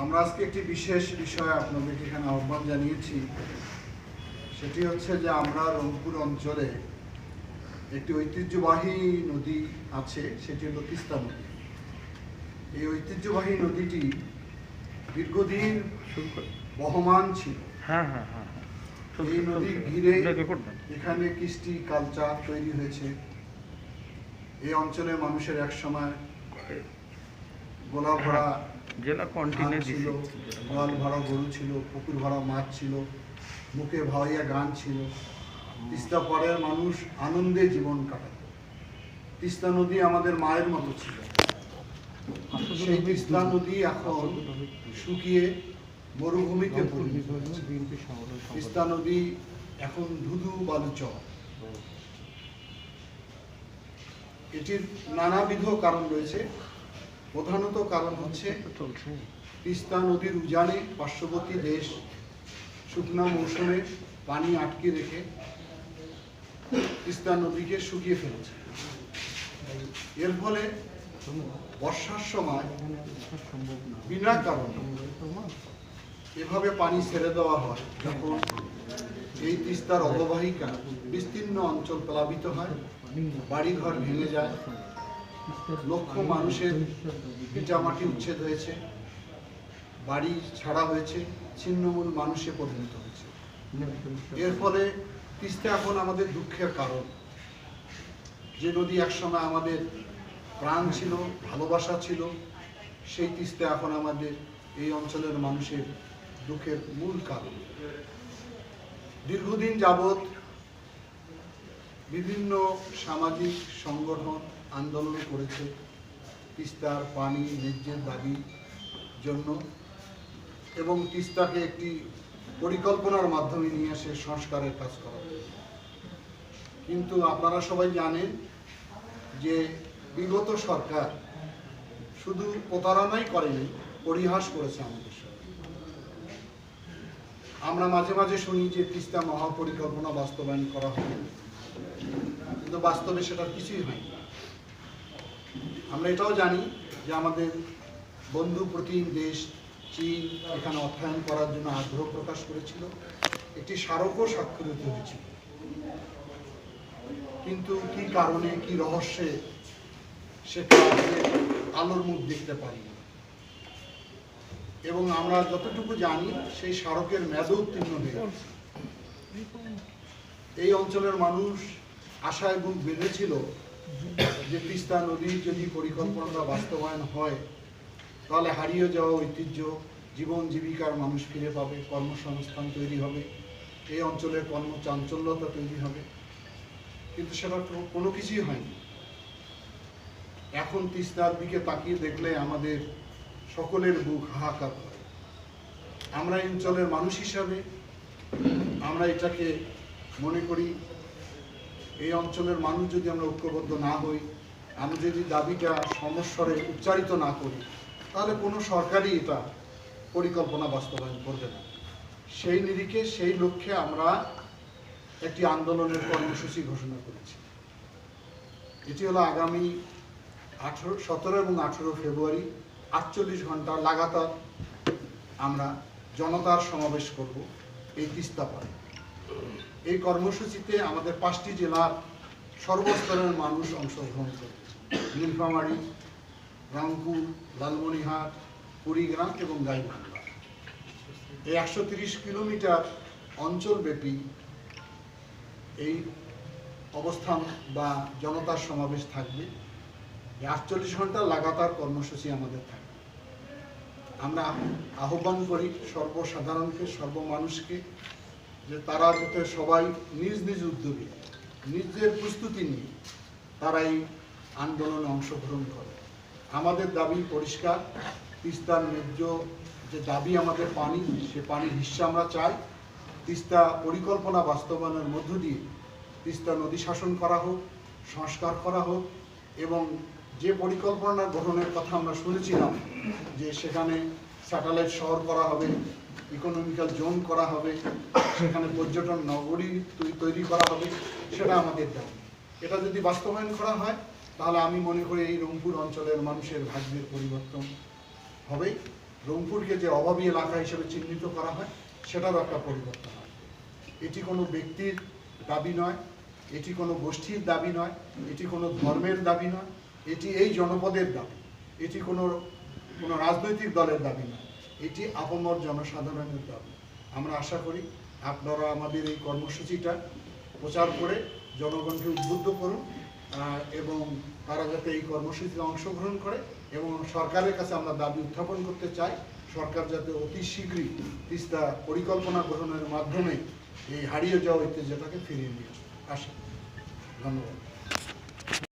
আমরা আজকে একটি বিশেষ বিষয় আপনাদেরকে এখানে আহ্বান জানিয়েছি। সেটি হচ্ছে যে আমরা রংপুর অঞ্চলে একটি ঐতিহ্যবাহী নদী আছে, সেটি হলো তিস্তা নদী। এই ঐতিহ্যবাহী নদীটি দীর্ঘদিন বহমান ছিল। এই নদী ঘিরে এখানে কৃষ্টি কালচার তৈরি হয়েছে। এই অঞ্চলে মানুষের এক সময় গোলা ভরা ছিল, গোয়াল ভরা গরু ছিল, পুকুর ভরা মাছ ছিল, মুখে ভাওয়াইয়া গান ছিল। তিস্তা পাড়ের মানুষ আনন্দে জীবন কাটাত। তিস্তা নদী আমাদের মায়ের মতো ছিল। সেই তিস্তা নদী এখন শুকিয়ে মরুভূমিতে পরিণত হয়েছে। তিস্তা নদী এখন ধুধু বালুচর। এটির নানাবিধ কারণ রয়েছে। প্রধানত কারণ হচ্ছে তিস্তা নদীর উজানে পার্শ্ববর্তী দেশ শুকনো মৌসুমে পানি আটকে রেখে তিস্তা নদীকে শুকিয়ে ফেলেছে। এর ফলে বর্ষার সময় বিনা কারণে এভাবে পানি ছেড়ে দেওয়া হয়, যখন এই তিস্তার অববাহিকা বিস্তীর্ণ অঞ্চল প্লাবিত হয়, বাড়িঘর ভেঙে যায়, লক্ষ মানুষের ভিটামাটি উচ্ছেদ হয়েছে, বাড়ি ছাড়া হয়েছে, ছিন্নমূল মানুষে পরিণত হয়েছে। এর ফলে তিস্তা এখন আমাদের দুঃখের কারণ। যে নদী একসময় আমাদের প্রাণ ছিল, ভালোবাসা ছিল, সেই তিস্তা এখন আমাদের এই অঞ্চলের মানুষের দুঃখের মূল কারণ। দীর্ঘদিন যাবৎ বিভিন্ন সামাজিক সংগঠন আন্দোলন করেছে তিস্তার পানি ন্যায্যের দাবির জন্য, এবং তিস্তাকে একটি পরিকল্পনার মাধ্যমে নিয়ে এসে সংস্কারের কাজ করা। কিন্তু আপনারা সবাই জানেন যে বিগত সরকার শুধু প্রতারণাই করেনি, পরিহাস করেছে আমাদের সাথে। আমরা মাঝে মাঝে শুনি যে তিস্তা মহাপরিকল্পনা বাস্তবায়ন করা হবে, কিন্তু বাস্তবে সেটার কিছুই হয়নি। আমরা এটাও জানি যে আমাদের বন্ধু প্রতিম দেশ চীন এখানে অর্থায়ন করার জন্য আগ্রহ প্রকাশ করেছিল, একটি স্মারকও স্বাক্ষরিত হয়েছিল। কিন্তু কি কারণে, কি রহস্যে সেটা আলোর মুখ দেখতে পারি না। এবং আমরা যতটুকু জানি সেই স্মারকের মেয়াদও উত্তীর্ণ হয়ে গেছে। এই অঞ্চলের মানুষ আশায় বুক বেঁধেছিল যে তিস্তা নদী যদি পরিকল্পনাটা বাস্তবায়ন হয়, তাহলে হারিয়ে যাওয়া ঐতিহ্য, জীবন জীবিকার মানুষ ফিরে পাবে, কর্মসংস্থান তৈরি হবে, এই অঞ্চলের কর্মচাঞ্চল্যতা তৈরি হবে। কিন্তু সেটা কোনো কিছুই হয়নি। এখন তিস্তার দিকে তাকিয়ে দেখলে আমাদের সকলের বুক হাহাকার করে। আমরা এই অঞ্চলের মানুষ হিসাবে আমরা এটাকে মনে করি, এই অঞ্চলের মানুষ যদি আমরা ঐক্যবদ্ধ না হই, আমরা যদি দাবিটা সমস্বরে উচ্চারিত না করি, তাহলে কোনো সরকারই এটা পরিকল্পনা বাস্তবায়ন করবে না। সেই নিরিখে, সেই লক্ষ্যে আমরা একটি আন্দোলনের কর্মসূচি ঘোষণা করেছি। এটি হলো আগামী 17 এবং 18 ফেব্রুয়ারি 48 ঘন্টা লাগাতার আমরা জনতার সমাবেশ করব এই তিস্তা পাড়ে। এই কর্মসূচিতে আমাদের 5টি জেলার সর্বস্তরের মানুষ অংশগ্রহণ করবে: নীলফামারী, রংপুর, লালমনিরহাট, কুড়িগ্রাম এবং গাইবান্ধা। এই 130 কিলোমিটার অঞ্চলব্যাপী এই অবস্থান বা জনতার সমাবেশ থাকবে। 48 ঘন্টা লাগাতার কর্মসূচি আমাদের থাকবে। আমরা আহ্বান করি সর্বসাধারণকে, সর্বমানুষকে, যে তারা যাতে সবাই নিজ নিজ উদ্যোগে, নিজের প্রস্তুতি নিয়ে তারা এই আন্দোলনে অংশগ্রহণ করে। আমাদের দাবি পরিষ্কার, তিস্তার ন্যায্য যে দাবি আমাদের পানি, সে পানির হিস্সা আমরা চাই। তিস্তা পরিকল্পনা বাস্তবায়নের মধ্য দিয়ে তিস্তা নদী শাসন করা হোক, সংস্কার করা হোক, এবং যে পরিকল্পনা গ্রহণের কথা আমরা শুনেছিলাম যে সেখানে স্যাটেলাইট শহর করা হবে, ইকোনমিক্যাল জোন করা হবে, সেখানে পর্যটন নগরী তৈরি করা হবে, সেটা আমাদের দাবি। এটা যদি বাস্তবায়ন করা হয়, তাহলে আমি মনে করি এই রংপুর অঞ্চলের মানুষের ভাগ্যের পরিবর্তন হবে। রংপুরকে যে অভাবী এলাকা হিসেবে চিহ্নিত করা হয় সেটারও একটা পরিবর্তন আসবে। এটি কোনো ব্যক্তির দাবি নয়, এটি কোনো গোষ্ঠীর দাবি নয়, এটি কোনো ধর্মের দাবি নয়, এটি এই জনপদের দাবি, এটি কোনো রাজনৈতিক দলের দাবি নয়, এটি আপামর জনসাধারণের দাবি। আমরা আশা করি আপনারা আমাদের এই কর্মসূচিটা প্রচার করে জনগণকে উদ্বুদ্ধ করুন এবং তারা যাতে এই কর্মসূচিতে অংশগ্রহণ করে, এবং সরকারের কাছে আমরা দাবি উত্থাপন করতে চাই সরকার যাতে অতি শীঘ্রই তিস্তা পরিকল্পনা গ্রহণের মাধ্যমে এই হারিয়ে যাওয়া ঐতিহ্যটাকে ফিরিয়ে নিয়ে আসে। ধন্যবাদ।